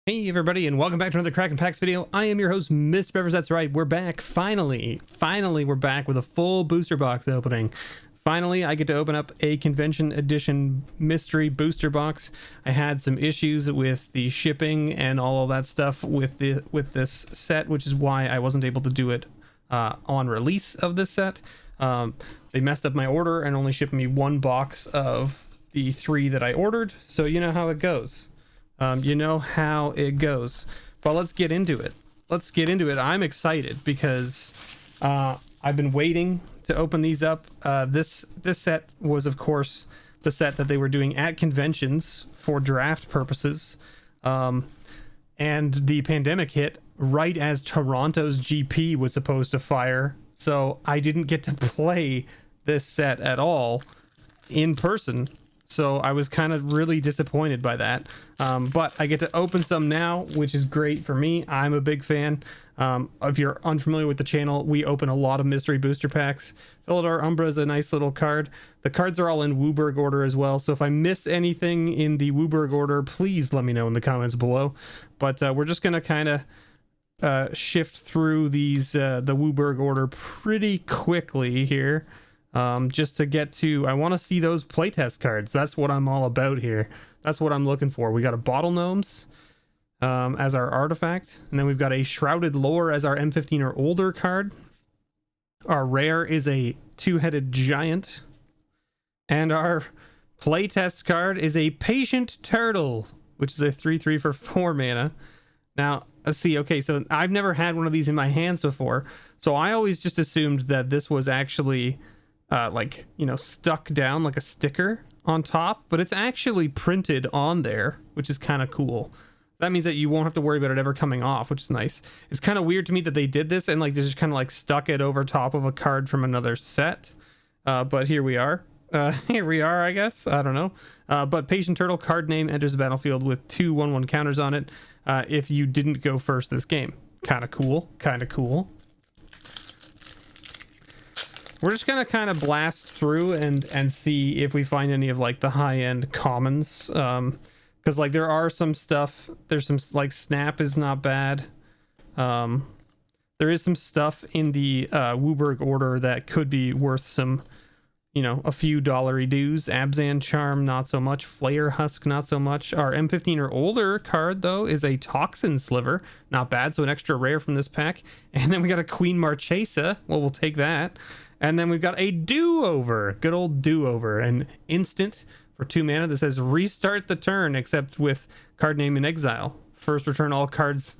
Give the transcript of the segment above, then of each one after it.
Hey everybody, and welcome back to another Kraken Packs video. I am your host, MrBevers. That's right, we're back. Finally, we're back with a full booster box opening. Finally, I get to open up a convention edition mystery booster box. I had some issues with the shipping and all of that stuff with this set, which is why I wasn't able to do it on release of this set. They messed up my order and only shipped me one box of the 3 that I ordered, so you know how it goes. You know how it goes. But let's get into it. I'm excited because I've been waiting to open these up. This set was, of course, the set that they were doing at conventions for draft purposes. And the pandemic hit right as Toronto's GP was supposed to fire. So I didn't get to play this set at all in person. So I was kind of really disappointed by that. But I get to open some now, which is great for me. I'm a big fan. If you're unfamiliar with the channel, we open a lot of mystery booster packs. Philidor Umbra is a nice little card. The cards are all in Wooburg order as well. So if I miss anything in the Wooburg order, please let me know in the comments below. But we're just going to kind of shift through these the Wooburg order pretty quickly here. Just to get to, I want to see those playtest cards. That's what I'm all about here. That's what I'm looking for. We got a Bottle Gnomes as our artifact, and then we've got a Shrouded Lore as our M15 or older card. Our rare is a Two-Headed Giant, and our playtest card is a Patient Turtle, which is a 3/3 for 4 mana. Now, let's see. Okay, so I've never had one of these in my hands before, so I always just assumed that this was actually like, you know, stuck down like a sticker on top, but it's actually printed on there, which is kind of cool. That means that you won't have to worry about it ever coming off, which is nice. It's kind of weird to me that they did this and like they just kind of like stuck it over top of a card from another set. But here we are. I guess. I don't know. But Patient Turtle card name enters the battlefield with 2 1/1 counters on it if you didn't go first this game. Kind of cool. We're just gonna kind of blast through and see if we find any of like the high-end commons, because like there are some stuff. There's some like Snap is not bad. There is some stuff in the Wooburg order that could be worth some, you know, a few dollary dues. Abzan Charm not so much. Flare Husk not so much. Our M15 or older card though is a Toxin Sliver, not bad. So an extra rare from this pack. And then we got a Queen Marchesa. Well, we'll take that. And then we've got a Do-Over, good old Do-Over, an instant for 2 mana that says restart the turn, except with card name in exile. First return all cards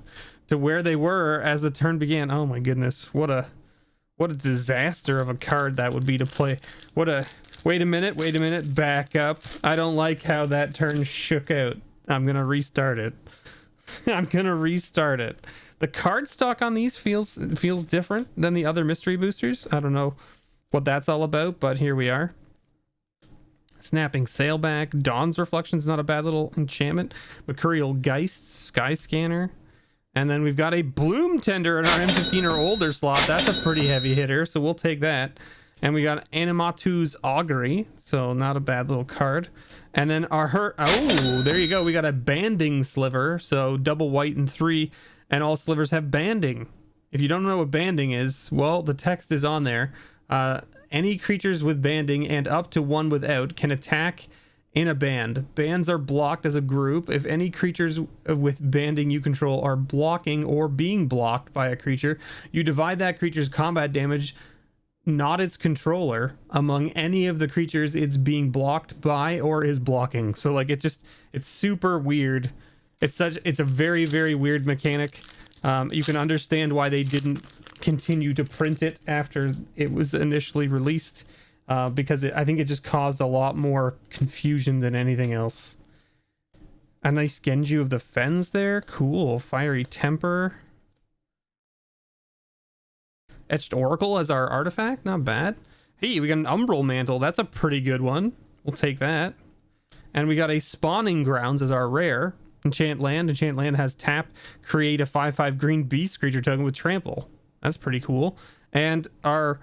to where they were as the turn began. Oh my goodness, what a disaster of a card that would be to play. Wait a minute, back up. I don't like how that turn shook out. I'm gonna restart it. The card stock on these feels different than the other mystery boosters. I don't know what that's all about, but here we are. Snapping Sailback, Dawn's Reflection is not a bad little enchantment. Mercurial Geist, Sky Scanner, and then we've got a Bloom Tender in our M15 or older slot. That's a pretty heavy hitter, so we'll take that. And we got Animatu's Augury, so not a bad little card. And then oh, there you go. We got a Banding Sliver, so double white and 3. And all slivers have banding. If you don't know what banding is, well, the text is on there. Any creatures with banding and up to 1 without can attack in a band. Bands are blocked as a group. If any creatures with banding you control are blocking or being blocked by a creature, you divide that creature's combat damage, not its controller, among any of the creatures it's being blocked by or is blocking. So like it's super weird. It's a very, very weird mechanic. You can understand why they didn't continue to print it after it was initially released, because I think it just caused a lot more confusion than anything else. A nice Genju of the Fens there. Cool. Fiery Temper. Etched Oracle as our artifact. Not bad. Hey, we got an Umbral Mantle. That's a pretty good one. We'll take that. And we got a Spawning Grounds as our rare. Enchant Land has tap, create a 5/5 green beast creature token with trample. That's pretty cool. And our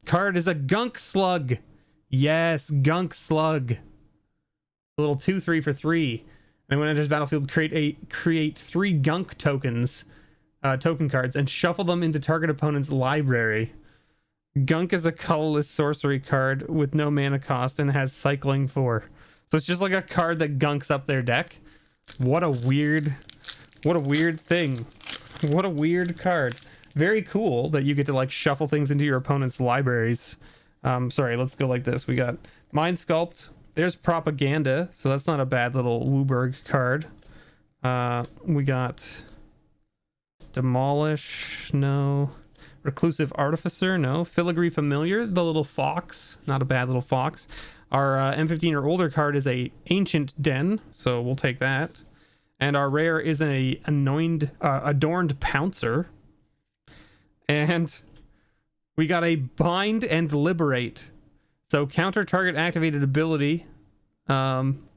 card is a Gunk Slug. Yes, Gunk Slug. A little 2/3 for 3. And when it enters battlefield, create 3 gunk tokens, token cards, and shuffle them into target opponent's library. Gunk is a colorless sorcery card with no mana cost and has cycling 4. So it's just like a card that gunks up their deck. What a weird thing. What a weird card. Very cool that you get to like shuffle things into your opponent's libraries. Sorry, let's go like this. We got Mind Sculpt. There's Propaganda, so that's not a bad little Wooburg card. We got Demolish, no. Reclusive Artificer, no. Filigree Familiar, the little fox, not a bad little fox. Our M15 or older card is a Ancient Den, so we'll take that. And our rare is a Adorned Pouncer. And we got a Bind and Liberate. So counter target activated ability. Counter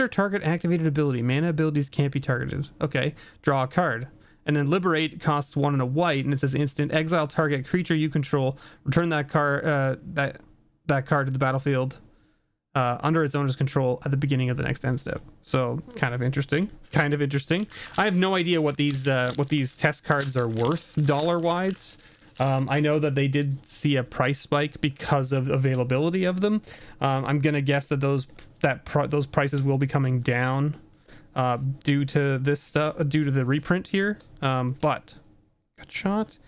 target activated ability. Mana abilities can't be targeted. Okay. Draw a card. And then Liberate costs 1 and a white, and it says instant exile target creature you control. Return that card that card to the battlefield under its owner's control at the beginning of the next end step. So kind of interesting. Kind of interesting. I have no idea what these test cards are worth dollar wise. I know that they did see a price spike because of availability of them. I'm gonna guess that those prices will be coming down due to this stuff, due to the reprint here. But Gutshot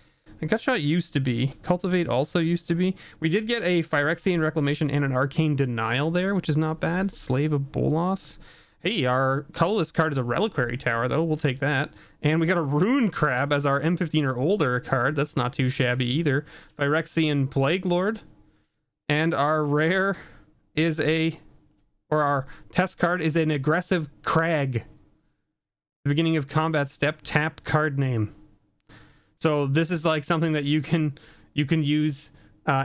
used to be. Cultivate also used to be. We did get a Phyrexian Reclamation and an Arcane Denial there, which is not bad. Slave of Bolas. Hey, our colorless card is a Reliquary Tower, though. We'll take that. And we got a Rune Crab as our M15 or older card. That's not too shabby either. Phyrexian Plague Lord. And our rare is our test card is an Aggressive Crag. The beginning of combat step, tap card name. So this is like something that you can use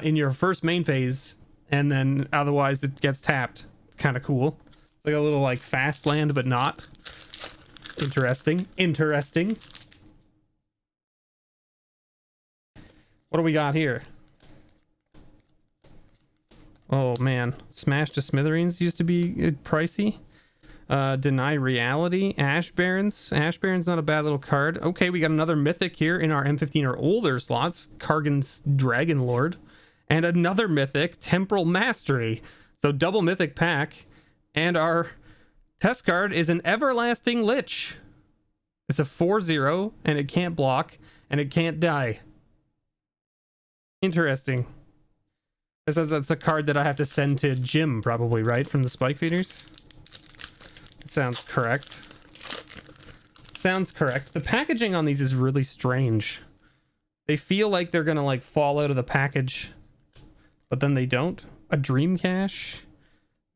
in your first main phase, and then otherwise it gets tapped. It's kind of cool. It's like a little like fast land, but not. Interesting. What do we got here? Oh man, Smash to Smithereens used to be pricey. Deny Reality. Ash Barons not a bad little card. Okay, we got another mythic here in our M15 or older slots. Kargan's Dragon Lord. And another mythic, Temporal Mastery. So double mythic pack. And our test card is an Everlasting Lich. It's a 4/0 and it can't block and it can't die. Interesting. That's a card that I have to send to Jim probably, right? From the Spike Feeders. Sounds correct. The packaging on these is really strange. They feel like they're gonna like fall out of the package, but then they don't. A Dream Cache?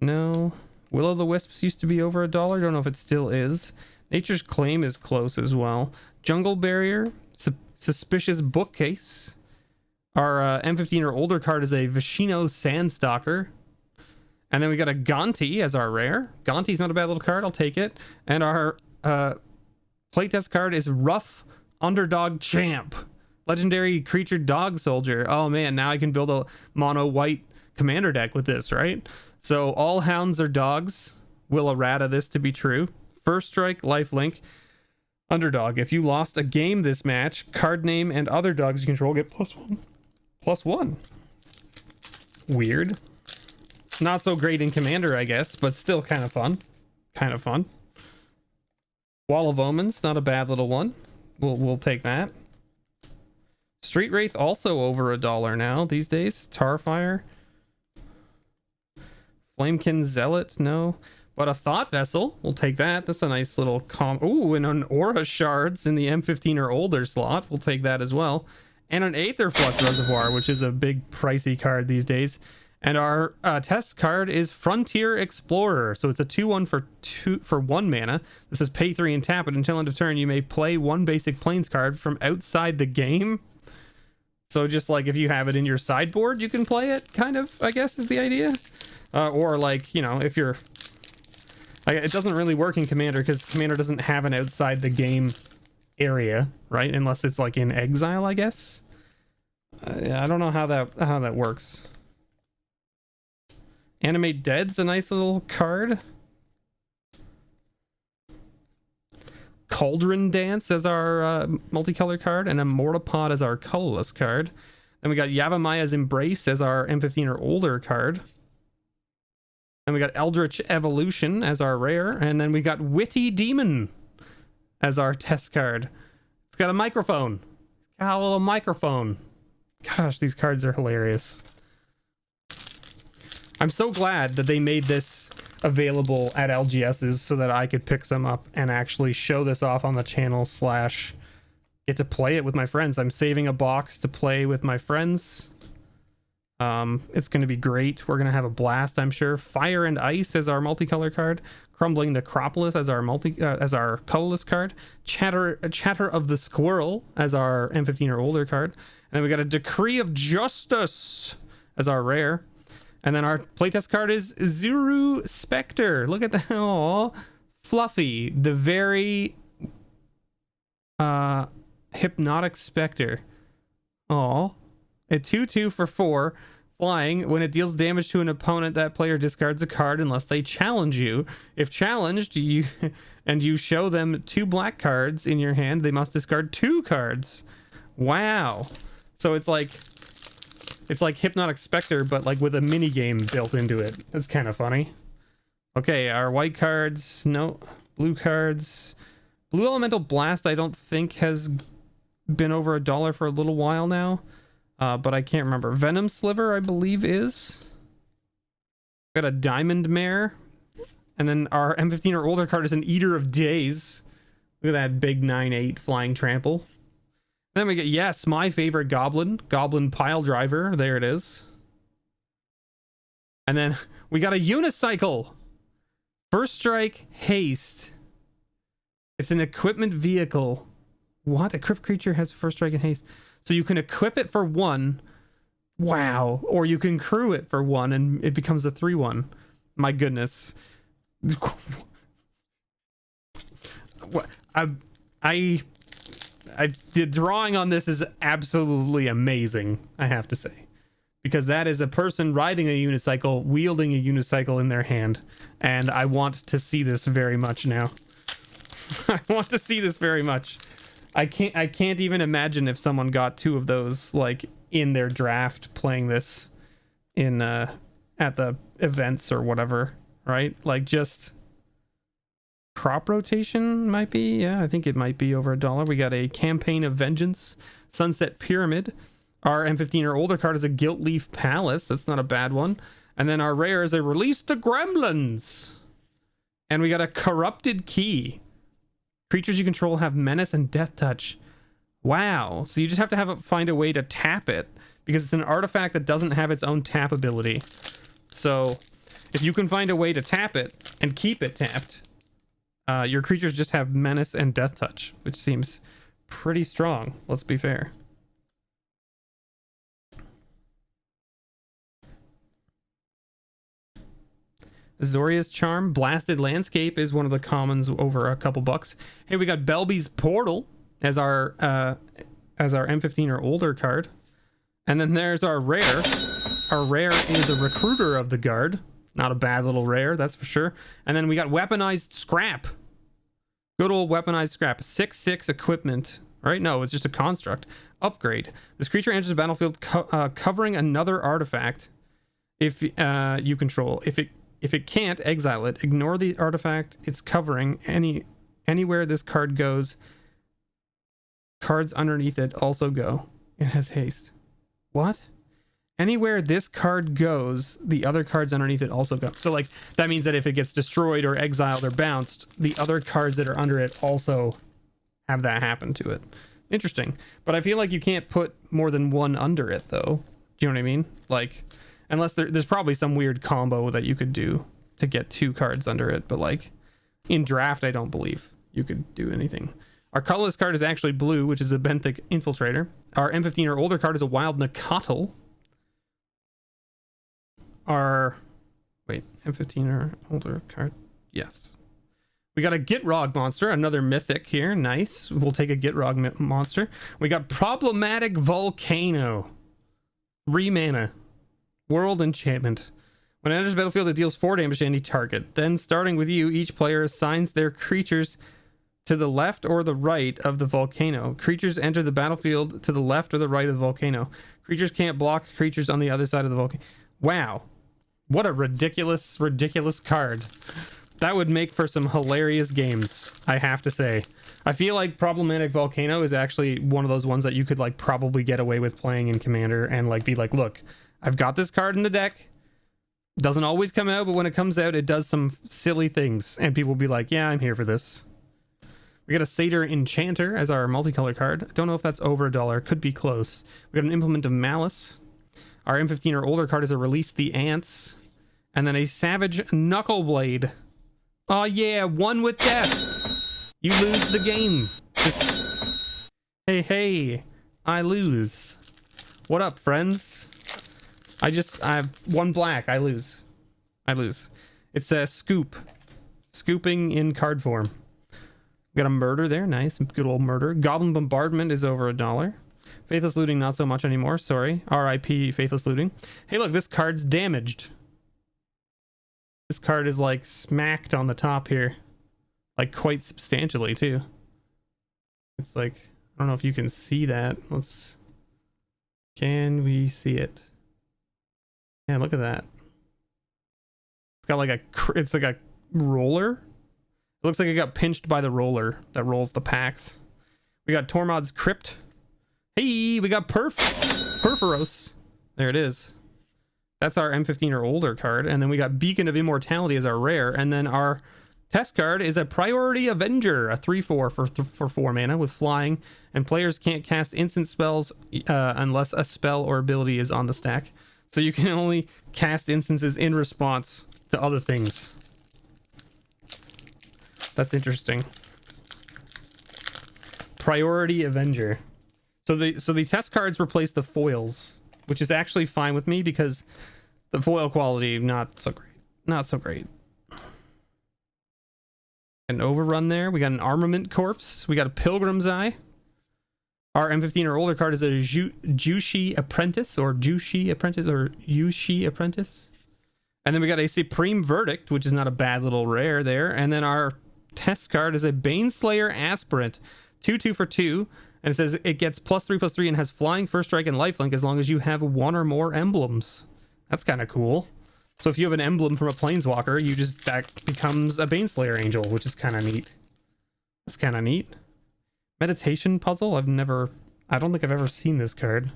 No. Will-o'-the-Wisps used to be over $1. Don't know if it still is. Nature's Claim is close as well. Jungle Barrier. Suspicious Bookcase. Our M15 or older card is a Vishino Sandstalker. And then we got a Gonti as our rare. Gonti's not a bad little card. I'll take it. And our playtest card is Rough Underdog Champ. Legendary creature Dog Soldier. Oh man, now I can build a mono white commander deck with this, right? So all hounds are dogs. Will errata this to be true. First strike, lifelink. Underdog. If you lost a game this match, card name and other dogs you control get +1. Weird. Not so great in Commander, I guess, but still kind of fun. Wall of Omens, not a bad little one. We'll take that. Street Wraith also over $1 now these days. Tarfire. Flamekin Zealot, no. But a Thought Vessel, we'll take that. That's a nice little ooh, and an Aura Shards in the M15 or older slot. We'll take that as well. And an Aetherflux Reservoir, which is a big pricey card these days. And our test card is Frontier Explorer. So it's a 2/1 for 1 mana. This is pay 3 and tap it. Until end of turn, you may play 1 basic plains card from outside the game. So just like if you have it in your sideboard, you can play it, kind of, I guess is the idea. Or like, you know, if you're... it doesn't really work in Commander because Commander doesn't have an outside the game area, right? Unless it's like in exile, I guess. I don't know how that works. Animate Dead's a nice little card. Cauldron Dance as our multicolor card, and Immortapod as our colorless card. Then we got Yavamaya's Embrace as our M15 or older card. Then we got Eldritch Evolution as our rare, and then we got Witty Demon as our test card. It's got a microphone. It's got a little microphone. Gosh, these cards are hilarious. I'm so glad that they made this available at LGS's so that I could pick some up and actually show this off on the channel / get to play it with my friends. I'm saving a box to play with my friends. It's going to be great. We're going to have a blast, I'm sure. Fire and Ice as our multicolor card. Crumbling Necropolis as our colorless card. Chatter of the Squirrel as our M15 or older card. And then we got a Decree of Justice as our rare. And then our playtest card is Zuru Spectre. Look at that. Aww. Fluffy. The very hypnotic Spectre. Aww. A 2/2 for 4. Flying. When it deals damage to an opponent, that player discards a card unless they challenge you. If challenged, you show them 2 black cards in your hand, they must discard 2 cards. Wow. So it's like Hypnotic Spectre, but like with a mini game built into it. That's kind of funny. Okay, our white cards. No. Blue cards. Blue Elemental Blast I don't think has been over $1 for a little while now. But I can't remember. Venom Sliver, I believe, is. Got a Diamond Mare. And then our M15 or older card is an Eater of Days. Look at that big 9/8 flying trample. And then we get, yes, my favorite Goblin Pile Driver. There it is. And then we got a Unicycle. First Strike, Haste. It's an equipment vehicle. What? Equipped creature has First Strike and Haste. So you can equip it for 1. Wow. Or you can crew it for 1 and it becomes a 3/1. My goodness. The drawing on this is absolutely amazing, I have to say. Because that is a person riding a unicycle, wielding a unicycle in their hand. And I want to see this very much now. I want to see this very much. I can't even imagine if someone got 2 of those like in their draft playing this in at the events or whatever, right? Like just crop rotation might be. Yeah, I think it might be over $1. We got a Campaign of Vengeance, Sunset Pyramid. Our M15 or older card is a Gilt Leaf Palace. That's not a bad one. And then our rare is a Release the Gremlins. And we got a Corrupted Key. Creatures you control have Menace and Death Touch. Wow. So you just have to find a way to tap it because it's an artifact that doesn't have its own tap ability. So if you can find a way to tap it and keep it tapped, your creatures just have Menace and Death Touch, which seems pretty strong. Let's be fair. Zoria's Charm. Blasted Landscape is one of the commons over a couple bucks. Hey, we got Belby's Portal as our M15 or older card. And then there's our rare. Our rare is a Recruiter of the Guard. Not a bad little rare, that's for sure. And then we got Weaponized Scrap. Good old Weaponized Scrap. 6/6 equipment. Right? No, it's just a construct. Upgrade. This creature enters the battlefield covering another artifact if you control. If it can't, exile it. Ignore the artifact it's covering. Anywhere this card goes, cards underneath it also go. It has haste. What? Anywhere this card goes, the other cards underneath it also go. So, like, that means that if it gets destroyed or exiled or bounced, the other cards that are under it also have that happen to it. Interesting. But I feel like you can't put more than 1 under it, though. Do you know what I mean? Like... Unless there's probably some weird combo that you could do to get 2 cards under it. But like in draft, I don't believe you could do anything. Our colorless card is actually blue, which is a Benthic Infiltrator. Our M15 or older card is a Wild Nakatl. Our... Wait, M15 or older card? Yes. We got a Gitrog monster, another mythic here. Nice. We'll take a Gitrog monster. We got Problematic Volcano. 3 mana. World Enchantment. When it enters the battlefield, it deals 4 damage to any target. Then, starting with you, each player assigns their creatures to the left or the right of the volcano. Creatures enter the battlefield to the left or the right of the volcano. Creatures can't block creatures on the other side of the volcano. Wow. What a ridiculous, ridiculous card. That would make for some hilarious games, I have to say. I feel like Problematic Volcano is actually one of those ones that you could like probably get away with playing in Commander and like be like, look, I've got this card in the deck. Doesn't always come out, but when it comes out, it does some silly things. And people will be like, yeah, I'm here for this. We got a Satyr Enchanter as our multicolor card. I don't know if that's over $1. Could be close. We got an Implement of Malice. Our M15 or older card is a Release the Ants. And then a Savage Knuckleblade. Oh yeah, one with death. You lose the game. Just... Hey, I lose. What up, friends? I have 1 black. I lose. It's a scoop. Scooping in card form. Got a Murder there. Nice. Good old Murder. Goblin Bombardment is over $1. Faithless Looting, not so much anymore. Sorry. RIP Faithless Looting. Hey, look, this card's damaged. This card is like smacked on the top here. Like quite substantially too. It's like, I don't know if you can see that. Can we see it? Yeah, look at that. It's got like it's like a roller. It looks like it got pinched by the roller that rolls the packs. We got Tormod's Crypt. Hey, we got Perforos. There it is. That's our M15 or older card. And then we got Beacon of Immortality as our rare. And then our test card is a Priority Avenger, a 3/4 for 4 mana with flying. And players can't cast instant spells unless a spell or ability is on the stack. So you can only cast instances in response to other things. That's interesting. Priority Avenger. So the test cards replace the foils, which is actually fine with me because the foil quality not so great. An Overrun there. We got an Armament Corpse. We got a Pilgrim's Eye. Our M15 or older card is a Jushi Apprentice or Yushi Apprentice. And then we got a Supreme Verdict, which is not a bad little rare there. And then our test card is a Baneslayer Aspirant, 2/2 for 2. And it says it gets +3/+3 and has flying, first strike, and lifelink as long as you have 1 or more emblems. That's kind of cool. So if you have an emblem from a Planeswalker, that becomes a Baneslayer Angel, which is kind of neat. That's kind of neat. Meditation Puzzle? I don't think I've ever seen this card.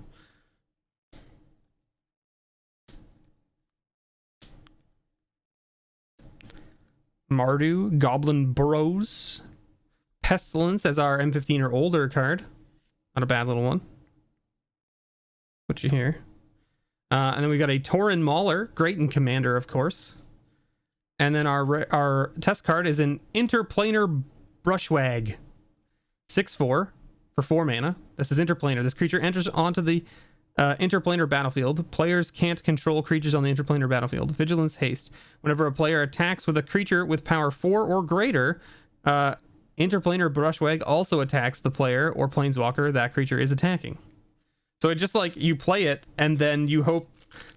Mardu, Goblin Burrows. Pestilence as our M15 or older card. Not a bad little one. Put you here. And then we got a Tauren Mauler, great in Commander, of course. And then our test card is an Interplanar Brushwag. 6/4 for 4 mana. This is Interplanar. This creature enters onto the interplanar battlefield. Players can't control creatures on the interplanar battlefield. Vigilance Haste. Whenever a player attacks with a creature with power 4 or greater, Interplanar Brushwag also attacks the player or planeswalker that creature is attacking. So it just like you play it and then you hope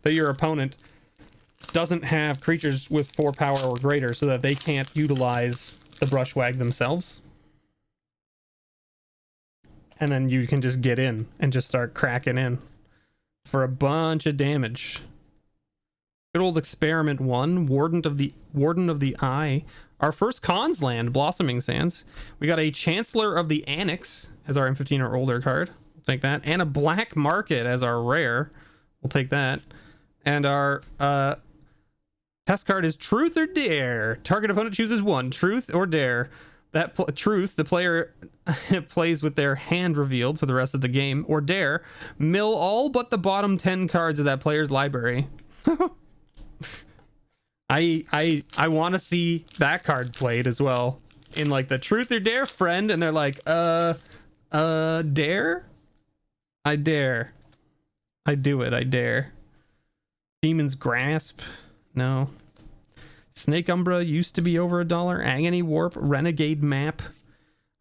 that your opponent doesn't have creatures with 4 power or greater so that they can't utilize the Brushwag themselves. And then you can just get in and just start cracking in for a bunch of damage. Good old Experiment 1, Warden of the Eye. Our first Khans land, Blossoming Sands. We got a Chancellor of the Annex as our M15 or older card. We'll take that. And a Black Market as our rare. We'll take that. And our test card is Truth or Dare. Target opponent chooses 1. Truth or Dare. Truth, the player plays with their hand revealed for the rest of the game. Or Dare, mill all but the bottom 10 cards of that player's library. I want to see that card played as well in like the Truth or Dare friend, and they're like, dare? I dare. I do it. I dare. Demon's Grasp. No. Snake Umbra used to be over $1. Agony Warp. Renegade Map.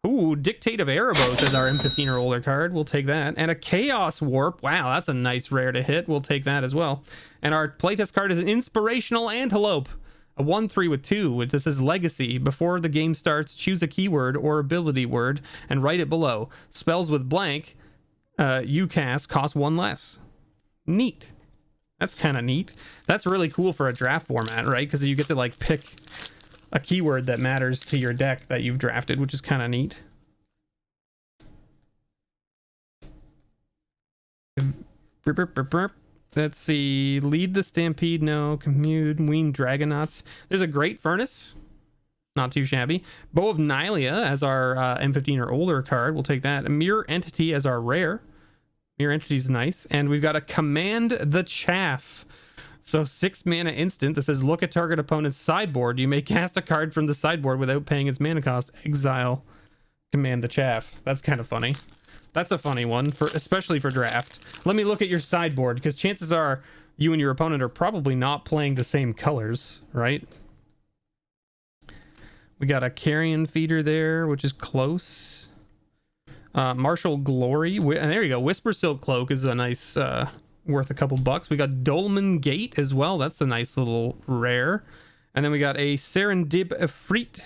Ooh, Dictate of Erebos as our M15 or older card. We'll take that. And a Chaos Warp. Wow, that's a nice rare to hit. We'll take that as well. And our playtest card is an Inspirational Antelope. A 1/3 with 2. This is Legacy. Before the game starts, choose a keyword or ability word and write it below. Spells with blank you cast cost 1 less. Neat. That's kind of neat. That's really cool for a draft format, right? Because you get to like pick a keyword that matters to your deck that you've drafted, which is kind of neat. Let's see. Lead the Stampede. No. Commute. Wean Dragonauts. There's a Great Furnace. Not too shabby. Bow of Nylea as our M15 or older card. We'll take that. A Mirror Entity as our rare. Mirror Entity is nice. And we've got a Command the Chaff. So 6 mana instant that says look at target opponent's sideboard. You may cast a card from the sideboard without paying its mana cost. Exile Command the Chaff. That's kind of funny. That's a funny one, especially for draft. Let me look at your sideboard, because chances are you and your opponent are probably not playing the same colors, right? We got a Carrion Feeder there, which is close. Martial Glory. And there you go. Whisper Silk Cloak is a nice... worth a couple bucks. We got Dolmen Gate as well. That's a nice little rare. And then we got a Serendib Efreet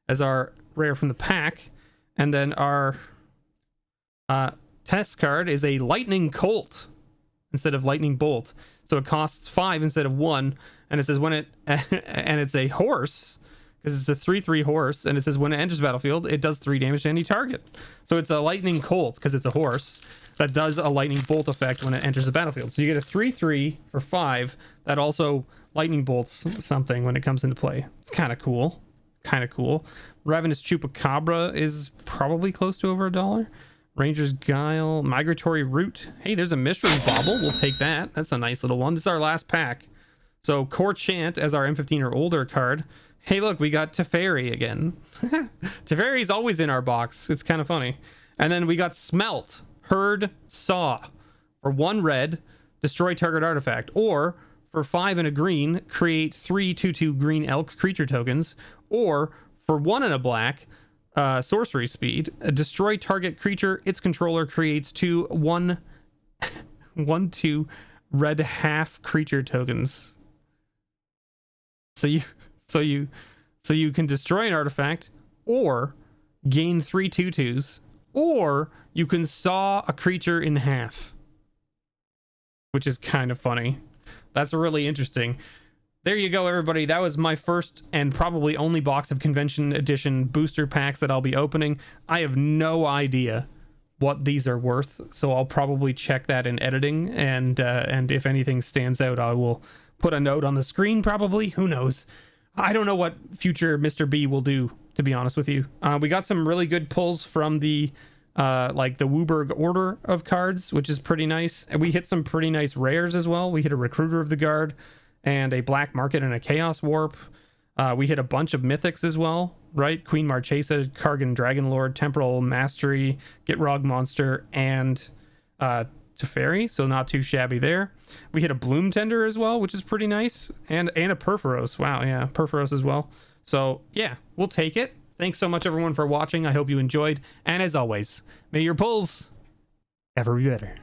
as our rare from the pack. And then our test card is a Lightning Colt instead of Lightning Bolt. So it costs 5 instead of 1. And it says when it... and it's a horse, because it's a 3/3 horse. And it says when it enters the battlefield, it does 3 damage to any target. So it's a Lightning Colt, because it's a horse, that does a lightning bolt effect when it enters the battlefield. So you get a 3/3 for 5 that also lightning bolts something when it comes into play. It's kind of cool. Kind of cool. Ravenous Chupacabra is probably close to over $1. Ranger's Guile. Migratory Root. Hey, there's a Mishra's Bauble. We'll take that. That's a nice little one. This is our last pack. So Core Chant as our M15 or older card. Hey, look, we got Teferi again. Teferi's always in our box. It's kind of funny. And then we got Smelt. Herd Saw. For 1 red, destroy target artifact. Or for 5 and a green, create 3 2/2 green elk creature tokens. Or for 1 and a black, sorcery speed, destroy target creature. Its controller creates 2 1/2 red half creature tokens. So you can destroy an artifact, or gain 3 2/2s, or you can saw a creature in half, which is kind of funny. That's really interesting. There you go, everybody. That was my first and probably only box of Convention Edition booster packs that I'll be opening. I have no idea what these are worth, so I'll probably check that in editing, and if anything stands out, I will put a note on the screen, probably. Who knows? I don't know what future Mr. B will do, to be honest with you. We got some really good pulls from the like the Wooburg order of cards, which is pretty nice. And we hit some pretty nice rares as well. We hit a Recruiter of the Guard and a Black Market and a Chaos Warp. We hit a bunch of mythics as well, right? Queen Marchesa, Kargan Dragonlord, Temporal Mastery, Gitrog Monster, and Teferi, so not too shabby there. We hit a Bloom Tender as well, which is pretty nice, and a Perforos. Wow, yeah, Perforos as well. So yeah, we'll take it. Thanks so much, everyone, for watching. I hope you enjoyed, and as always, may your pulls ever be better.